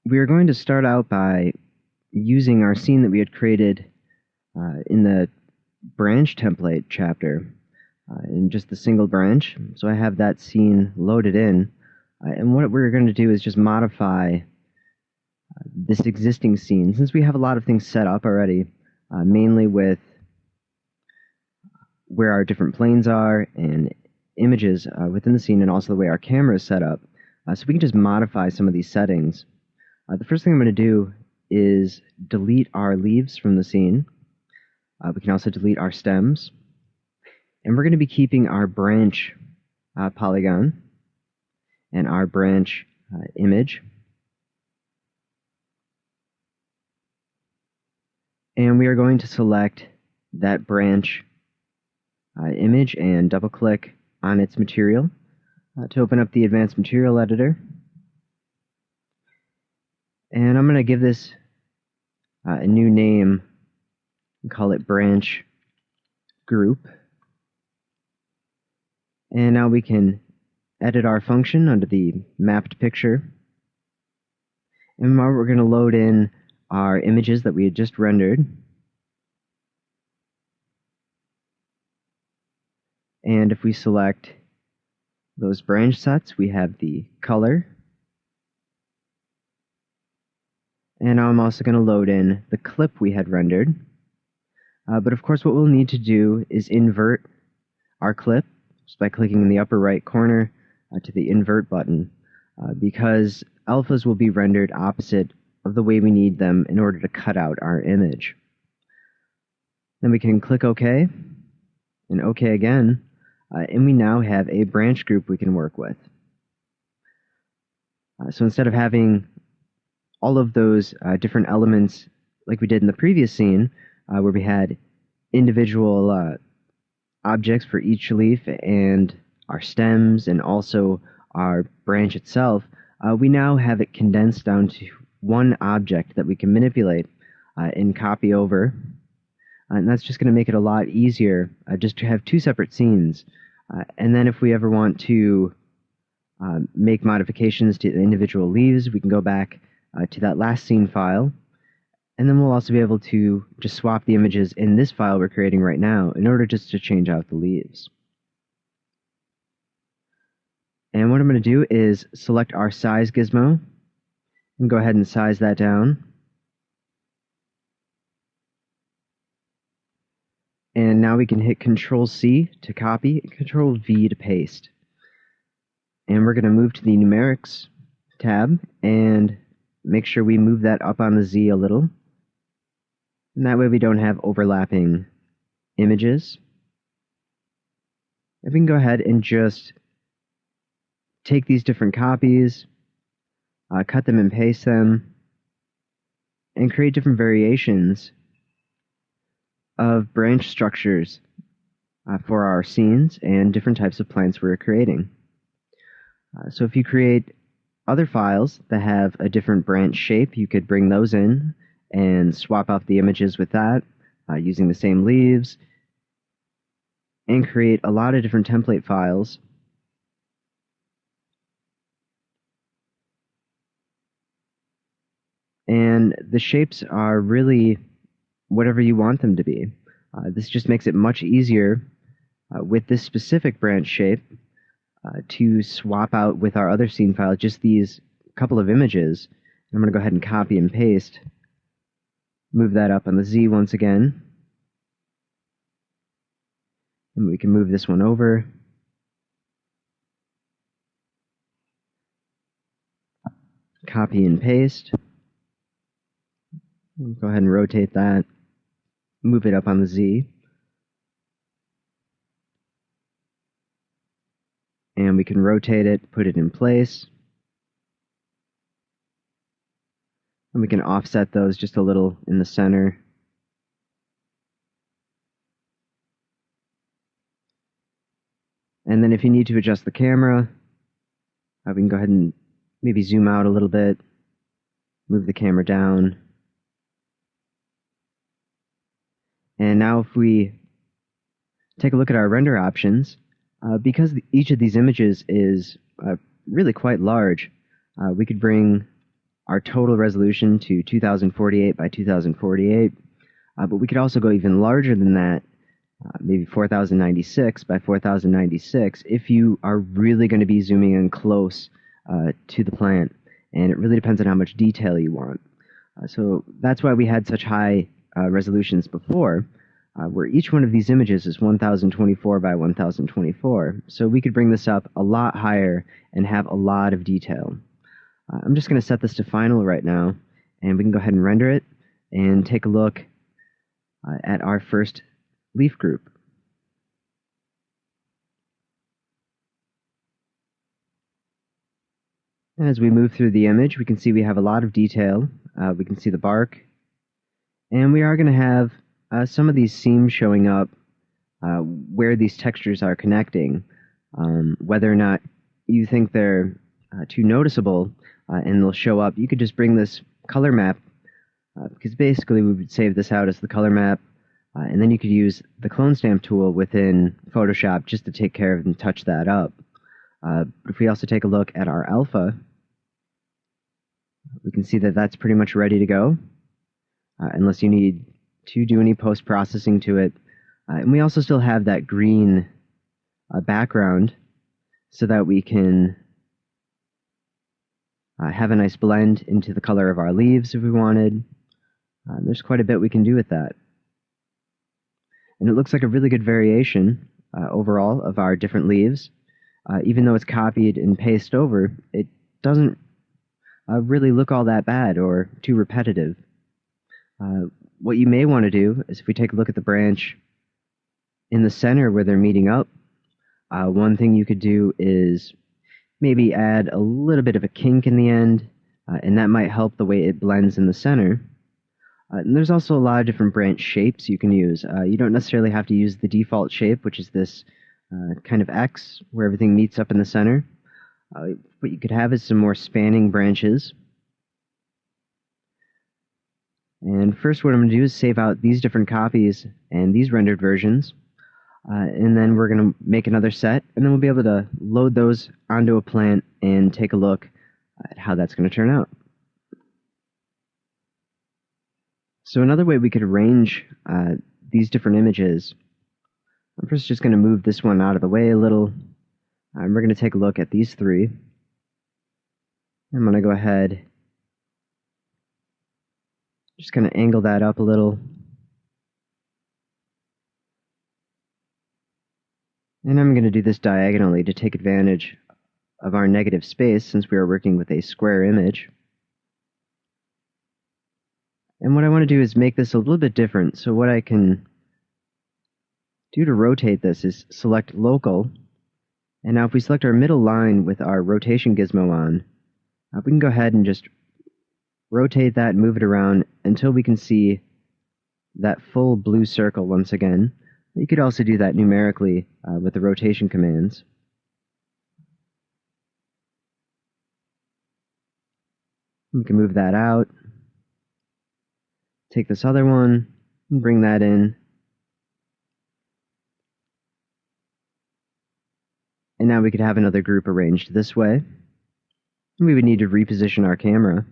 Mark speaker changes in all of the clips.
Speaker 1: We are going to start out by using our scene that we had created in the branch template chapter in just the single branch. So I have that scene loaded in. And what we're going to do is just modify this existing scene, since we have a lot of things set up already, mainly with where our different planes are and images within the scene, and also the way our camera is set up. So we can just modify some of these settings. The first thing I'm going to do is delete our leaves from the scene. We can also delete our stems. And we're going to be keeping our branch polygon and our branch image. And we are going to select that branch image and double-click on its material to open up the Advanced Material Editor. And I'm going to give this a new name and call it Branch Group. And now we can edit our function under the mapped picture. And now we're going to load in our images that we had just rendered. And if we select those branch sets, we have the color. And now I'm also going to load in the clip we had rendered. But of course, what we'll need to do is invert our clip just by clicking in the upper right corner to the invert button, because alphas will be rendered opposite of the way we need them in order to cut out our image. Then we can click OK and OK again, and we now have a branch group we can work with. So instead of having all of those different elements like we did in the previous scene, where we had individual objects for each leaf and our stems and also our branch itself, we now have it condensed down to one object that we can manipulate and copy over. And that's just going to make it a lot easier just to have two separate scenes. And then if we ever want to make modifications to the individual leaves, we can go back to that last scene file, and then we'll also be able to just swap the images in this file we're creating right now in order just to change out the leaves. And what I'm going to do is select our size gizmo and go ahead and size that down. And now we can hit Control-C to copy and Control-V to paste. And we're going to move to the Numerics tab and make sure we move that up on the Z a little. And that way we don't have overlapping images. And we can go ahead and just take these different copies, cut them and paste them, and create different variations of branch structures for our scenes and different types of plants we're creating. So if you create other files that have a different branch shape, you could bring those in and swap out the images with that using the same leaves and create a lot of different template files. And the shapes are really whatever you want them to be. This just makes it much easier with this specific branch shape to swap out with our other scene file just these couple of images. I'm going to go ahead and copy and paste. Move that up on the Z once again. And we can move this one over. Copy and paste. Go ahead and rotate that. Move it up on the Z. And we can rotate it, put it in place. And we can offset those just a little in the center. And then if you need to adjust the camera, we can go ahead and maybe zoom out a little bit, move the camera down. And now if we take a look at our render options, because each of these images is really quite large, we could bring our total resolution to 2048 by 2048, but we could also go even larger than that, maybe 4096 by 4096, if you are really going to be zooming in close to the plant, and it really depends on how much detail you want. So that's why we had such high resolutions before, where each one of these images is 1024 by 1024. So we could bring this up a lot higher and have a lot of detail. I'm just going to set this to final right now, and we can go ahead and render it and take a look at our first leaf group. As we move through the image, we can see we have a lot of detail. We can see the bark, and we are going to have some of these seams showing up where these textures are connecting. Whether or not you think they're too noticeable and they'll show up, you could just bring this color map, because basically we would save this out as the color map, and then you could use the clone stamp tool within Photoshop just to take care of and touch that up. If we also take a look at our alpha, we can see that that's pretty much ready to go, unless you need to do any post-processing to it. And we also still have that green background so that we can have a nice blend into the color of our leaves if we wanted. There's quite a bit we can do with that. And it looks like a really good variation overall of our different leaves. Even though it's copied and pasted over, it doesn't really look all that bad or too repetitive. What you may want to do is, if we take a look at the branch in the center where they're meeting up, one thing you could do is maybe add a little bit of a kink in the end, and that might help the way it blends in the center. And there's also a lot of different branch shapes you can use. You don't necessarily have to use the default shape, which is this kind of X where everything meets up in the center. What you could have is some more spanning branches. And first what I'm going to do is save out these different copies and these rendered versions. And then we're going to make another set, and then we'll be able to load those onto a plant and take a look at how that's going to turn out. So another way we could arrange these different images, I'm first just going to move this one out of the way a little. We're going to take a look at these three. I'm going to go ahead, just kind of angle that up a little. And I'm going to do this diagonally to take advantage of our negative space, since we are working with a square image. And what I want to do is make this a little bit different. So what I can do to rotate this is select local. And now if we select our middle line with our rotation gizmo on, we can go ahead and just rotate that and move it around until we can see that full blue circle once again. You could also do that numerically with the rotation commands. We can move that out. Take this other one and bring that in. And now we could have another group arranged this way. And we would need to reposition our camera.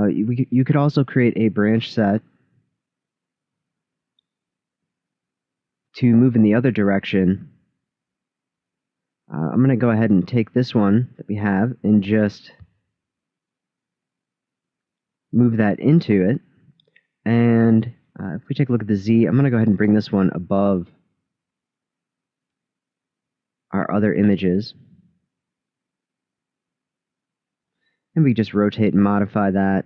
Speaker 1: You could also create a branch set to move in the other direction. I'm going to go ahead and take this one that we have and just move that into it. And if we take a look at the Z, I'm going to go ahead and bring this one above our other images. And we just rotate and modify that.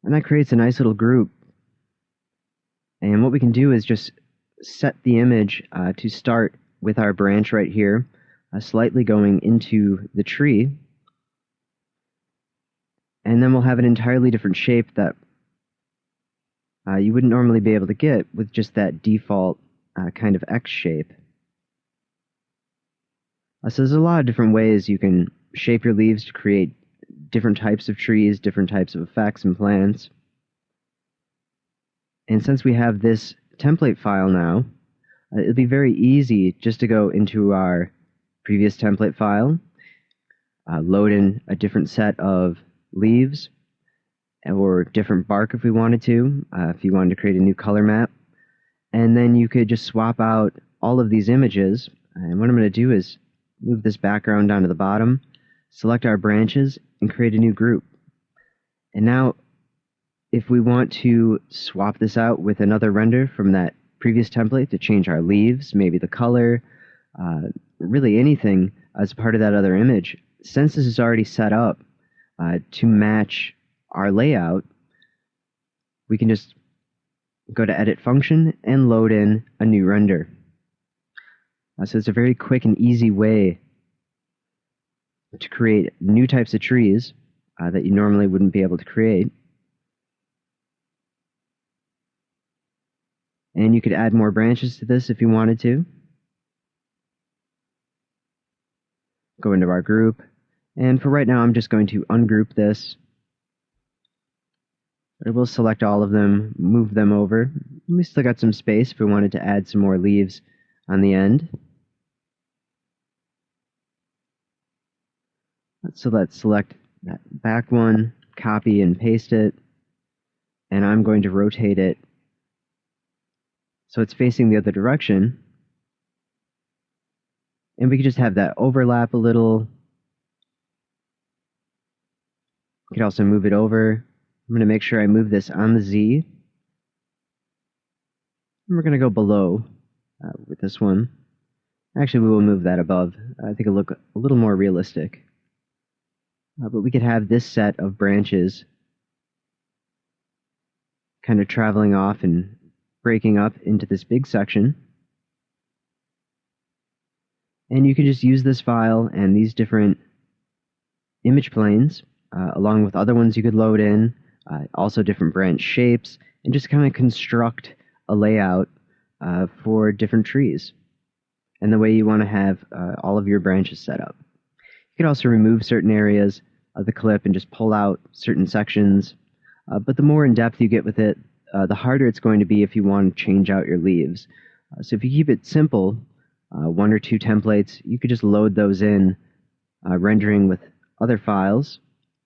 Speaker 1: And that creates a nice little group. And what we can do is just set the image to start with our branch right here, slightly going into the tree. And then we'll have an entirely different shape that you wouldn't normally be able to get with just that default kind of X shape. So there's a lot of different ways you can shape your leaves to create different types of trees, different types of effects and plants. And since we have this template file now, it'll be very easy just to go into our previous template file, load in a different set of leaves or different bark if we wanted to, if you wanted to create a new color map. And then you could just swap out all of these images. And what I'm going to do is move this background down to the bottom, select our branches, and create a new group. And now, if we want to swap this out with another render from that previous template to change our leaves, maybe the color, really anything as part of that other image, since this is already set up to match our layout, we can just go to Edit Function and load in a new render. So it's a very quick and easy way to create new types of trees that you normally wouldn't be able to create. And you could add more branches to this if you wanted to. Go into our group, and for right now I'm just going to ungroup this. But I will select all of them, move them over. We still got some space if we wanted to add some more leaves on the end. So let's select that back one, copy and paste it, and I'm going to rotate it so it's facing the other direction. And we can just have that overlap a little. We could also move it over. I'm going to make sure I move this on the Z. And we're going to go below with this one. Actually, we will move that above. I think it'll look a little more realistic. But we could have this set of branches kind of traveling off and breaking up into this big section. And you can just use this file and these different image planes, along with other ones you could load in, also different branch shapes, and just kind of construct a layout for different trees and the way you want to have all of your branches set up. You could also remove certain areas of the clip and just pull out certain sections, but the more in-depth you get with it, the harder it's going to be if you want to change out your leaves. So if you keep it simple, one or two templates, you could just load those in, rendering with other files.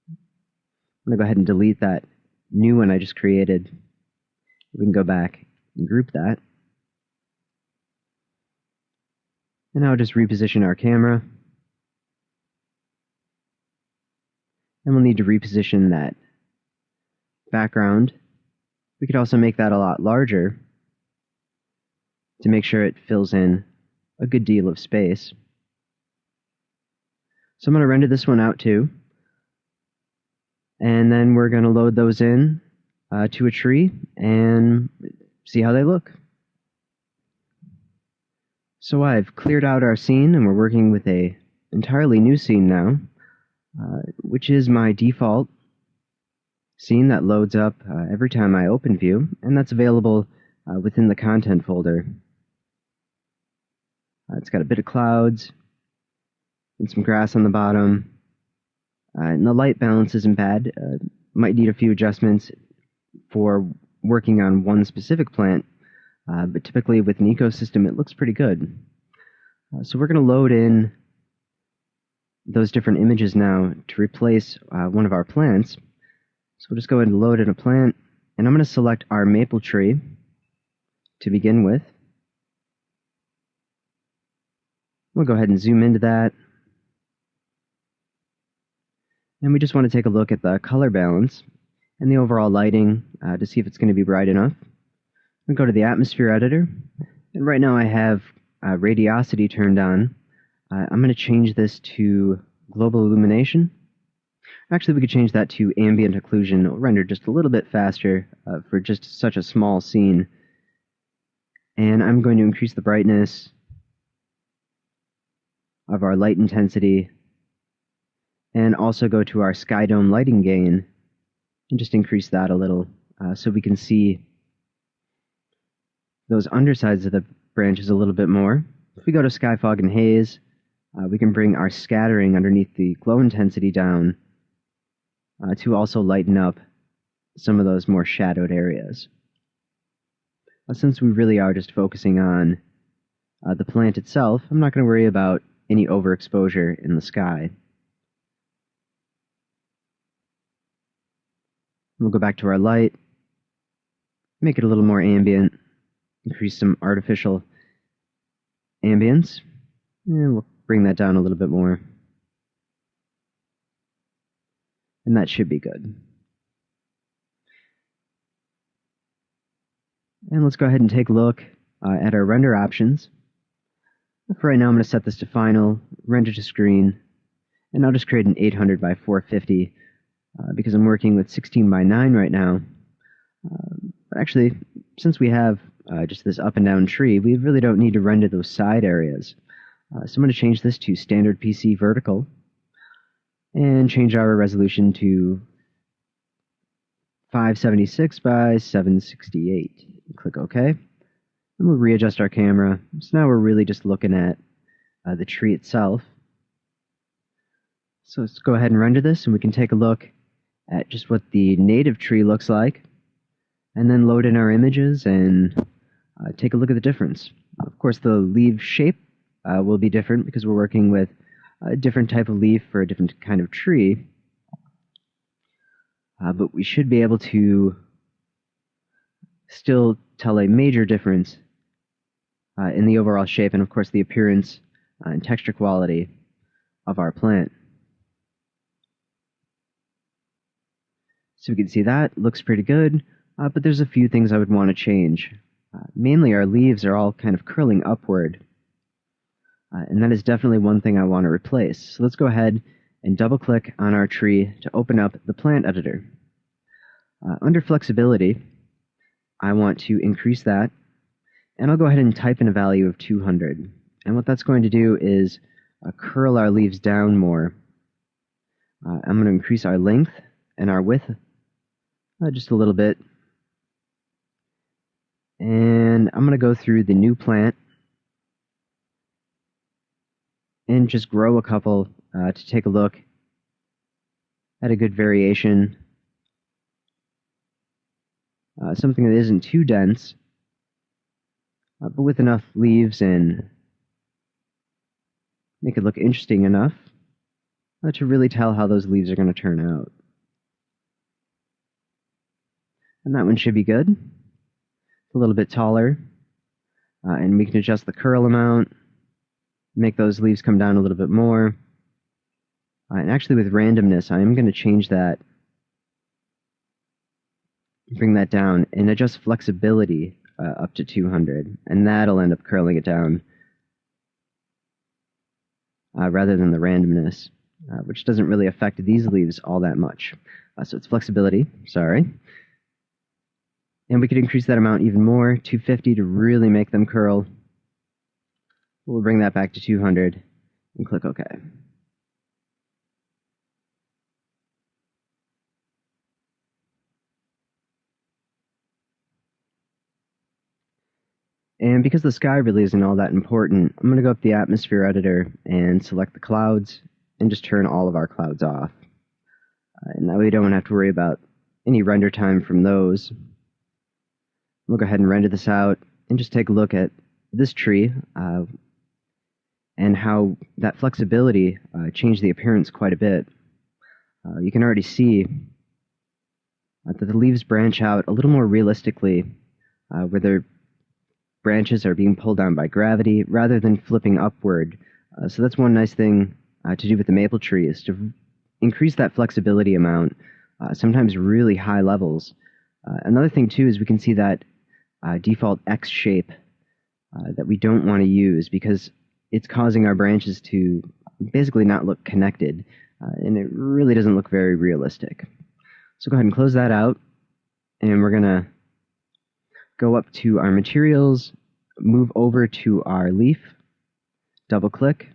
Speaker 1: I'm going to go ahead and delete that new one I just created. We can go back and group that. And now just reposition our camera. And we'll need to reposition that background. We could also make that a lot larger to make sure it fills in a good deal of space. So I'm going to render this one out too. And then we're going to load those in to a tree and see how they look. So I've cleared out our scene and we're working with a entirely new scene now, which is my default scene that loads up every time I open View, and that's available within the content folder. It's got a bit of clouds and some grass on the bottom, and the light balance isn't bad. Might need a few adjustments for working on one specific plant, but typically with an ecosystem it looks pretty good. So we're going to load in those different images now to replace one of our plants. So we'll just go ahead and load in a plant, and I'm going to select our maple tree to begin with. We'll go ahead and zoom into that. And we just want to take a look at the color balance and the overall lighting to see if it's going to be bright enough. We'll go to the atmosphere editor, and right now I have radiosity turned on. I'm going to change this to global illumination. Actually, we could change that to ambient occlusion. It'll render just a little bit faster for just such a small scene. And I'm going to increase the brightness of our light intensity and also go to our sky dome lighting gain and just increase that a little so we can see those undersides of the branches a little bit more. If we go to sky fog and haze, we can bring our scattering underneath the glow intensity down to also lighten up some of those more shadowed areas. Since we really are just focusing on the plant itself, I'm not going to worry about any overexposure in the sky. We'll go back to our light, make it a little more ambient, increase some artificial ambience, and we'll bring that down a little bit more. And that should be good. And let's go ahead and take a look at our render options. For right now, I'm going to set this to final, render to screen, and I'll just create an 800 by 450 because I'm working with 16 by 9 right now. But actually, since we have just this up and down tree, we really don't need to render those side areas. So I'm going to change this to standard PC vertical and change our resolution to 576 by 768. Click OK. And we'll readjust our camera. So now we're really just looking at the tree itself. So let's go ahead and render this, and we can take a look at just what the native tree looks like, and then load in our images and take a look at the difference. Of course, the leaf shape will be different because we're working with a different type of leaf for a different kind of tree. But we should be able to still tell a major difference in the overall shape and, of course, the appearance and texture quality of our plant. So we can see that looks pretty good, but there's a few things I would want to change. Mainly our leaves are all kind of curling upward, and that is definitely one thing I want to replace. So let's go ahead and double-click on our tree to open up the plant editor. Under flexibility, I want to increase that, and I'll go ahead and type in a value of 200. And what that's going to do is curl our leaves down more. I'm going to increase our length and our width just a little bit. And I'm going to go through the new plant and just grow a couple to take a look at a good variation. Something that isn't too dense, but with enough leaves and make it look interesting enough to really tell how those leaves are going to turn out. And that one should be good. A little bit taller, and we can adjust the curl amount, make those leaves come down a little bit more. And actually with randomness, I am going to change that, bring that down, and adjust flexibility up to 200, and that'll end up curling it down rather than the randomness, which doesn't really affect these leaves all that much. So it's flexibility, sorry. And we could increase that amount even more, 250, to really make them curl. We'll bring that back to 200 and click OK. And because the sky really isn't all that important, I'm going to go up the atmosphere editor and select the clouds and just turn all of our clouds off. And that way we don't have to worry about any render time from those. We'll go ahead and render this out and just take a look at this tree and how that flexibility changed the appearance quite a bit. You can already see that the leaves branch out a little more realistically, where their branches are being pulled down by gravity rather than flipping upward. So that's one nice thing to do with the maple tree, is to increase that flexibility amount, sometimes really high levels. Another thing too is we can see that default X shape that we don't want to use because it's causing our branches to basically not look connected, and it really doesn't look very realistic. So go ahead and close that out, and we're going to go up to our materials, move over to our leaf, double click,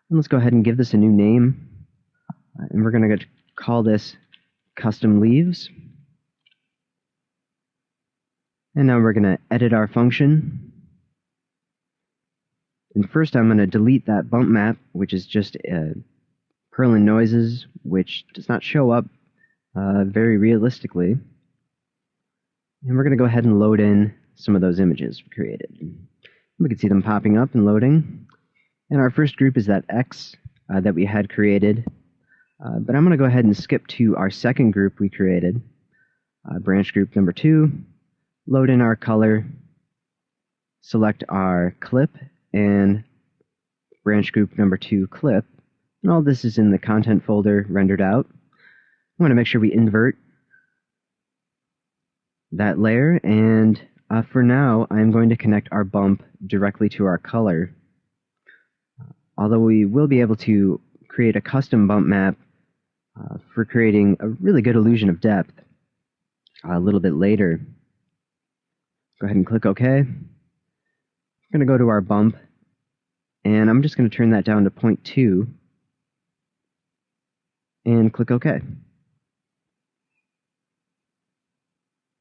Speaker 1: and let's go ahead and give this a new name, and we're going to call this custom leaves. And now we're going to edit our function. And first I'm going to delete that bump map, which is just Perlin noises, which does not show up very realistically. And we're going to go ahead and load in some of those images we created. We can see them popping up and loading. And our first group is that X that we had created. But I'm going to go ahead and skip to our second group we created. Branch group number 2. Load in our color. Select our clip and branch group number 2 clip. And all this is in the content folder rendered out. We want to make sure we invert that layer, and for now I'm going to connect our bump directly to our color. Although we will be able to create a custom bump map for creating a really good illusion of depth a little bit later. Go ahead and click OK. I'm going to go to our bump, and I'm just going to turn that down to 0.2 and click OK.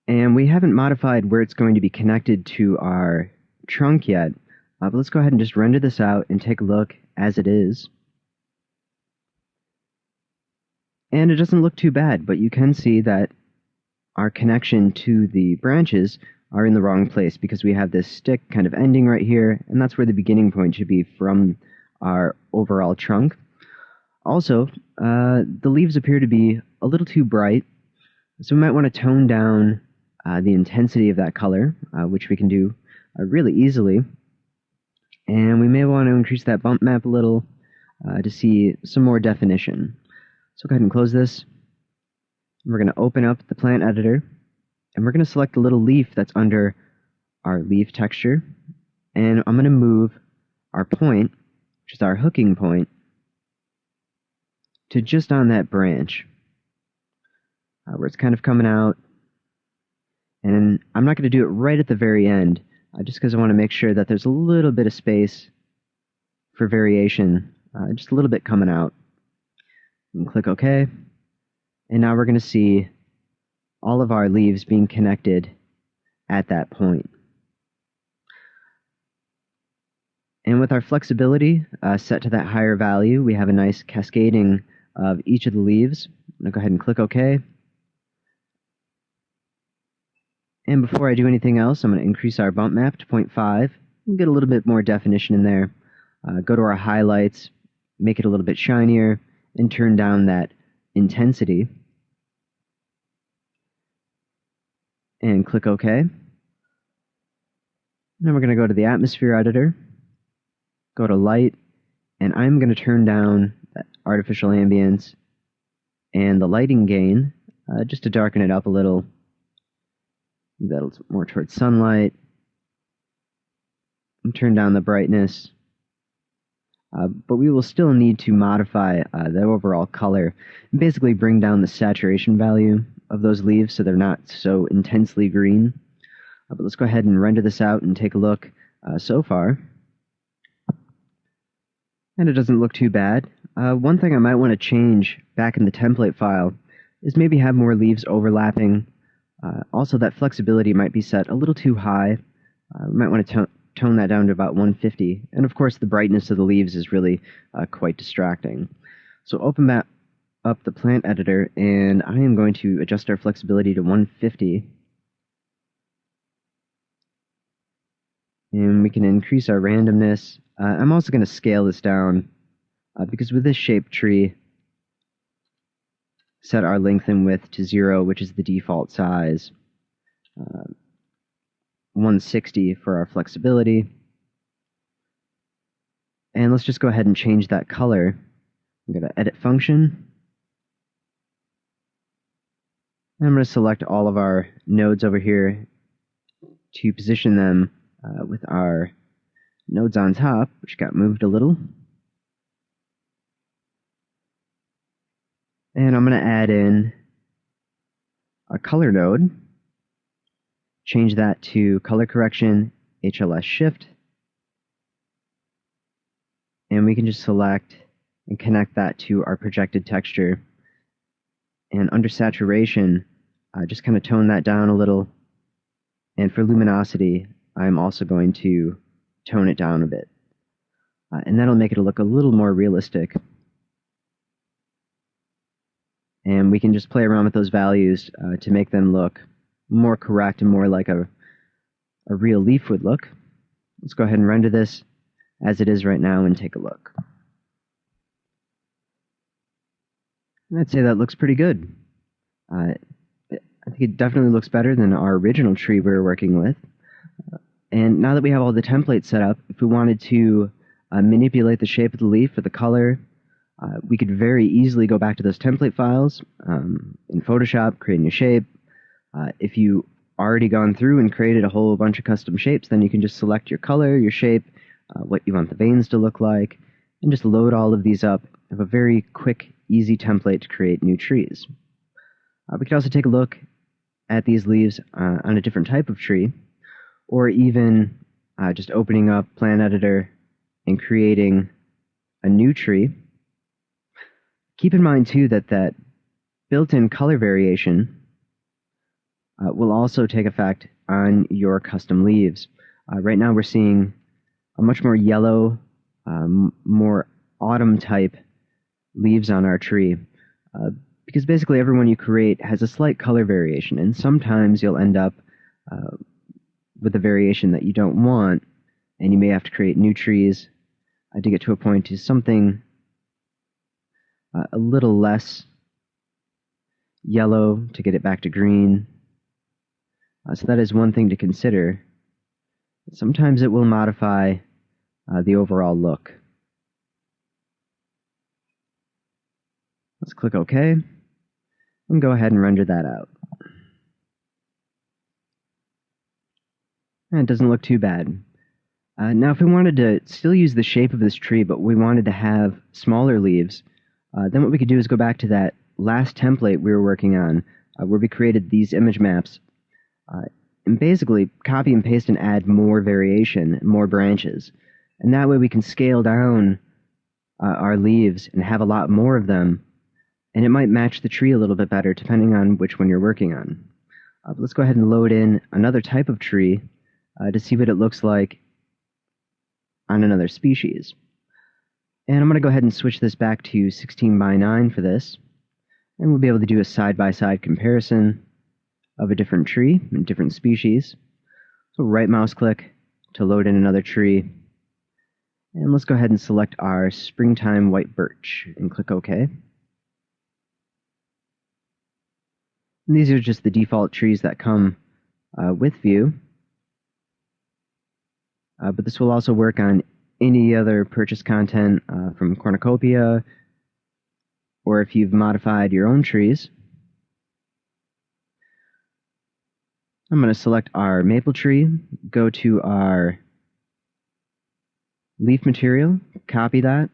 Speaker 1: And we haven't modified where it's going to be connected to our trunk yet, but let's go ahead and just render this out and take a look as it is. And it doesn't look too bad, but you can see that our connection to the branches are in the wrong place because we have this stick kind of ending right here, and that's where the beginning point should be from our overall trunk. Also, the leaves appear to be a little too bright, so we might want to tone down the intensity of that color, which we can do really easily. And we may want to increase that bump map a little to see some more definition. So go ahead and close this. We're going to open up the plant editor, and we're going to select the little leaf that's under our leaf texture. And I'm going to move our point, which is our hooking point, to just on that branch, where it's kind of coming out. And I'm not going to do it right at the very end, just because I want to make sure that there's a little bit of space for variation, just a little bit coming out. And click OK. And now we're going to see all of our leaves being connected at that point. And with our flexibility set to that higher value, we have a nice cascading of each of the leaves. I'm going to go ahead and click OK. And before I do anything else, I'm going to increase our bump map to 0.5 and get a little bit more definition in there. Go to our highlights, make it a little bit shinier, and turn down that intensity. And click OK. Now we're going to go to the atmosphere editor, go to light, and I'm going to turn down that artificial ambience and the lighting gain just to darken it up a little. Move that a little more towards sunlight. And turn down the brightness. But we will still need to modify the overall color and basically bring down the saturation value of those leaves so they're not so intensely green. But let's go ahead and render this out and take a look so far. And it doesn't look too bad. One thing I might want to change back in the template file is maybe have more leaves overlapping. Also, that flexibility might be set a little too high. We might want to tone that down to about 150. And of course, the brightness of the leaves is really quite distracting. So open that up the plant editor, and I am going to adjust our flexibility to 150. And we can increase our randomness. I'm also going to scale this down because with this shaped tree, set our length and width to 0, which is the default size. 160 for our flexibility. And let's just go ahead and change that color. I'm going to edit function. And I'm going to select all of our nodes over here to position them with our nodes on top, which got moved a little. And I'm going to add in a color node, change that to color correction, HLS shift, and we can just select and connect that to our projected texture. And under saturation, just kind of tone that down a little. And for luminosity, I'm also going to tone it down a bit. And that'll make it look a little more realistic. And we can just play around with those values to make them look more correct and more like a real leaf would look. Let's go ahead and render this as it is right now and take a look. And I'd say that looks pretty good. I think it definitely looks better than our original tree we were working with. And now that we have all the templates set up, if we wanted to manipulate the shape of the leaf or the color, we could very easily go back to those template files in Photoshop, create a new shape. If you already gone through and created a whole bunch of custom shapes, then you can just select your color, your shape, what you want the veins to look like, and just load all of these up. Have a very quick, easy template to create new trees. We could also take a look at these leaves on a different type of tree, or even just opening up Plant Editor and creating a new tree. Keep in mind, too, that built-in color variation will also take effect on your custom leaves. Right now we're seeing a much more yellow, more autumn-type leaves on our tree, because basically every one you create has a slight color variation, and sometimes you'll end up with a variation that you don't want, and you may have to create new trees to get to a point to something a little less yellow to get it back to green. So that is one thing to consider. Sometimes it will modify the overall look. Let's click OK, and go ahead and render that out. And it doesn't look too bad. Now if we wanted to still use the shape of this tree, but we wanted to have smaller leaves, then what we could do is go back to that last template we were working on, where we created these image maps, and basically copy and paste and add more variation, more branches. And that way we can scale down our leaves and have a lot more of them, and it might match the tree a little bit better depending on which one you're working on. But let's go ahead and load in another type of tree to see what it looks like on another species. And I'm going to go ahead and switch this back to 16:9 for this, and we'll be able to do a side-by-side comparison of a different tree and different species. So right mouse click to load in another tree, and let's go ahead and select our springtime white birch and click OK. And these are just the default trees that come with Vue, but this will also work on any other purchase content from Cornucopia, or if you've modified your own trees. I'm going to select our maple tree, go to our leaf material, copy that,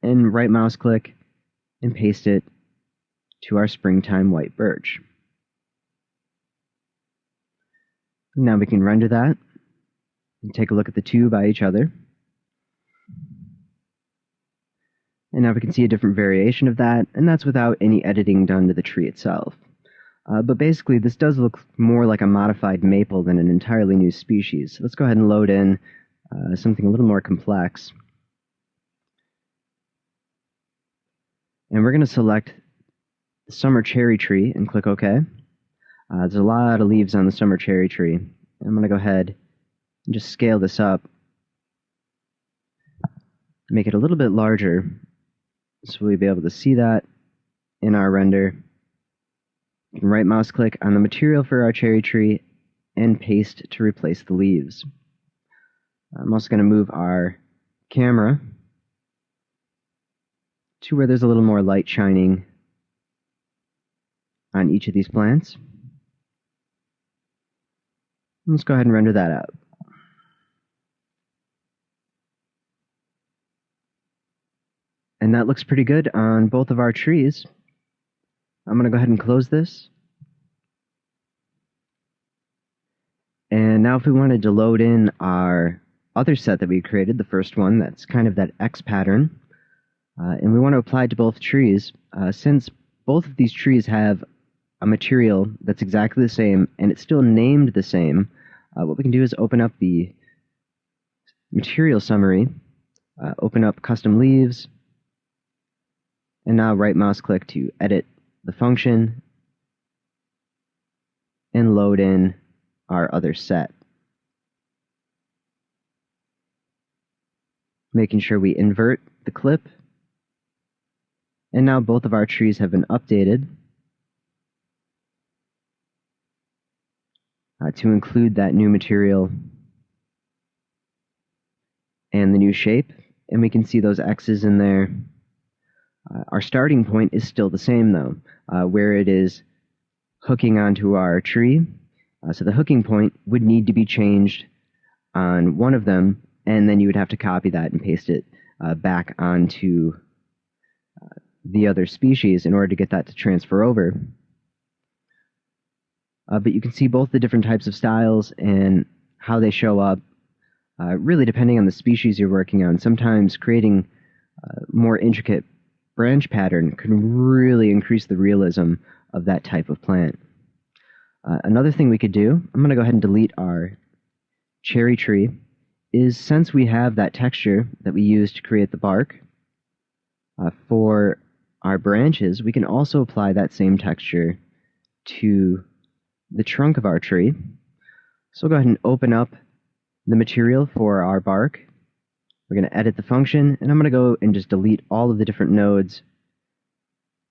Speaker 1: and right mouse click and paste it to our springtime white birch. Now we can render that and take a look at the two by each other. And now we can see a different variation of that, and that's without any editing done to the tree itself. But basically, this does look more like a modified maple than an entirely new species. So let's go ahead and load in something a little more complex. And we're going to select the summer cherry tree and click OK. There's a lot of leaves on the summer cherry tree. I'm going to go ahead and just scale this up, make it a little bit larger, so we'll be able to see that in our render. You can right mouse click on the material for our cherry tree and paste to replace the leaves. I'm also going to move our camera to where there's a little more light shining on each of these plants. Let's go ahead and render that out. And that looks pretty good on both of our trees. I'm going to go ahead and close this. And now if we wanted to load in our other set that we created, the first one, that's kind of that X pattern, and we want to apply it to both trees, since both of these trees have a material that's exactly the same, and it's still named the same, what we can do is open up the material summary, open up custom leaves, and now right mouse click to edit the function and load in our other set. making sure we invert the clip. And now both of our trees have been updated to include that new material and the new shape. And we can see those X's in there. Our starting point is still the same though, where it is hooking onto our tree. So the hooking point would need to be changed on one of them, and then you would have to copy that and paste it back onto the other species in order to get that to transfer over. But you can see both the different types of styles and how they show up, really depending on the species you're working on. Sometimes creating more intricate branch pattern can really increase the realism of that type of plant. Another thing we could do, I'm going to go ahead and delete our cherry tree, is since we have that texture that we used to create the bark, for our branches, we can also apply that same texture to the trunk of our tree. So we'll go ahead and open up the material for our bark. We're going to edit the function, and I'm going to go and just delete all of the different nodes,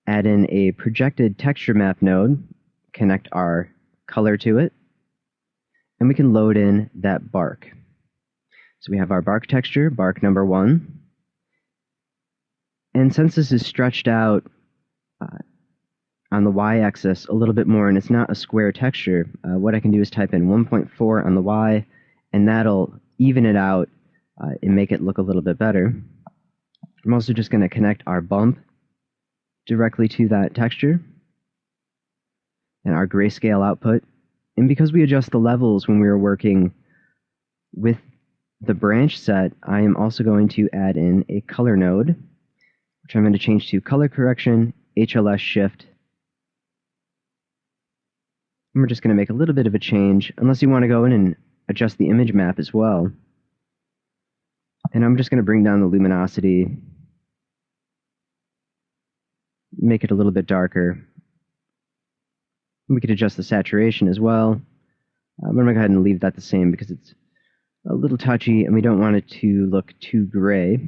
Speaker 1: add in a projected texture map node, connect our color to it, and we can load in that bark. So we have our bark texture, bark number 1. And since this is stretched out on the y-axis a little bit more and it's not a square texture, what I can do is type in 1.4 on the y, and that'll even it out and make it look a little bit better. I'm also just going to connect our bump directly to that texture and our grayscale output. And because we adjust the levels when we were working with the branch set, I am also going to add in a color node, which I'm going to change to color correction, HLS shift. And we're just going to make a little bit of a change, unless you want to go in and adjust the image map as well. And I'm just going to bring down the luminosity, make it a little bit darker. We could adjust the saturation as well. I'm going to go ahead and leave that the same because it's a little touchy and we don't want it to look too gray.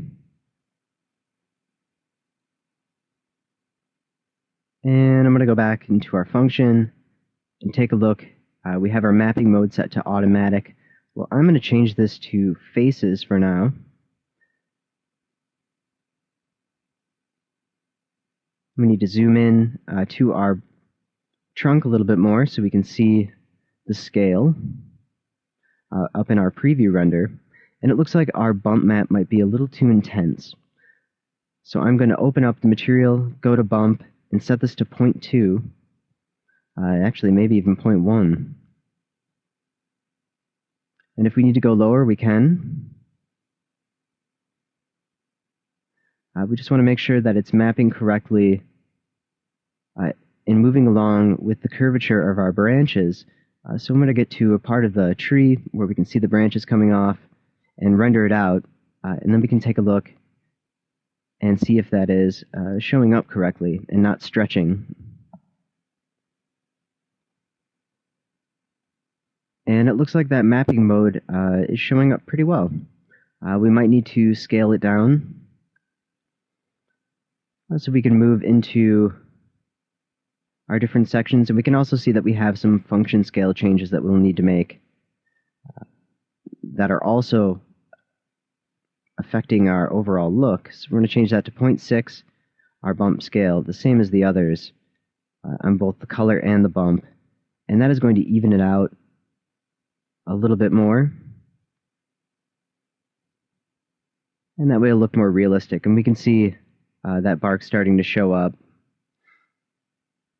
Speaker 1: And I'm going to go back into our function and take a look. We have our mapping mode set to automatic. Well, I'm going to change this to faces for now. We need to zoom in to our trunk a little bit more so we can see the scale up in our preview render. And it looks like our bump map might be a little too intense. So I'm going to open up the material, go to bump, and set this to 0.2. Actually, maybe even 0.1. And if we need to go lower, we can. We just want to make sure that it's mapping correctly and moving along with the curvature of our branches. So I'm going to get to a part of the tree where we can see the branches coming off and render it out. And then we can take a look and see if that is showing up correctly and not stretching. And it looks like that mapping mode is showing up pretty well. We might need to scale it down so we can move into our different sections. And we can also see that we have some function scale changes that we'll need to make that are also affecting our overall look. So we're going to change that to 0.6, our bump scale, the same as the others on both the color and the bump. And that is going to even it out a little bit more. And that way it'll look more realistic. And we can see that bark starting to show up.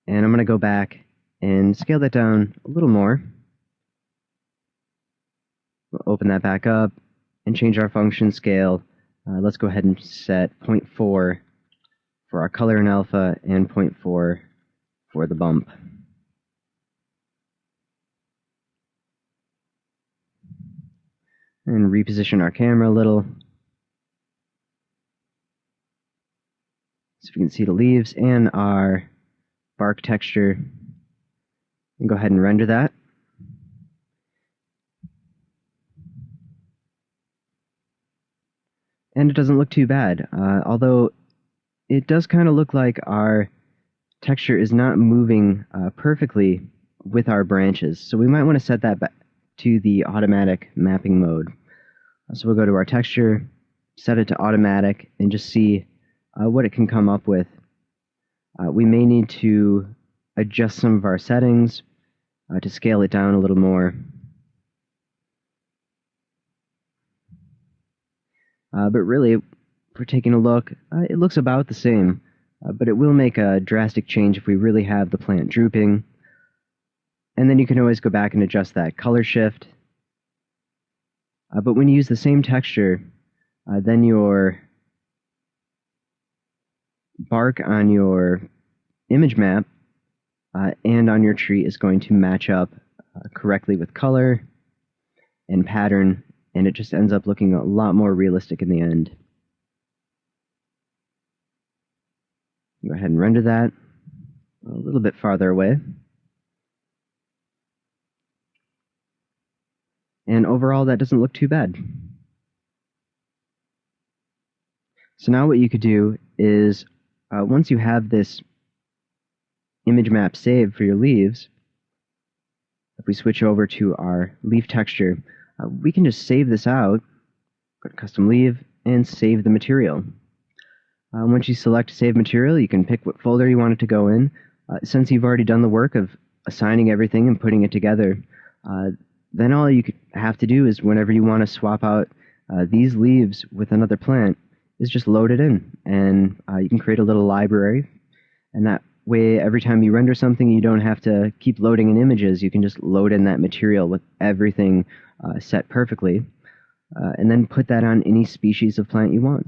Speaker 1: And I'm going to go back and scale that down a little more. We'll open that back up and change our function scale. Let's go ahead and set 0.4 for our color and alpha and 0.4 for the bump. And reposition our camera a little so we can see the leaves and our bark texture. And go ahead and render that. And it doesn't look too bad, although it does kind of look like our texture is not moving perfectly with our branches. So we might want to set that back to the automatic mapping mode. So we'll go to our texture, set it to automatic, and just see what it can come up with. We may need to adjust some of our settings to scale it down a little more. But really, if we're taking a look, it looks about the same, but it will make a drastic change if we really have the plant drooping. And then you can always go back and adjust that color shift. But when you use the same texture, then your bark on your image map and on your tree is going to match up correctly with color and pattern, and it just ends up looking a lot more realistic in the end. Go ahead and render that a little bit farther away. And overall, that doesn't look too bad. So now what you could do is, once you have this image map saved for your leaves, if we switch over to our leaf texture, we can just save this out, go to custom leaf, and save the material. Once you select save material, you can pick what folder you want it to go in. Since you've already done the work of assigning everything and putting it together, then all you have to do is whenever you want to swap out these leaves with another plant, is just load it in, and you can create a little library, and that way every time you render something you don't have to keep loading in images. You can just load in that material with everything set perfectly, and then put that on any species of plant you want.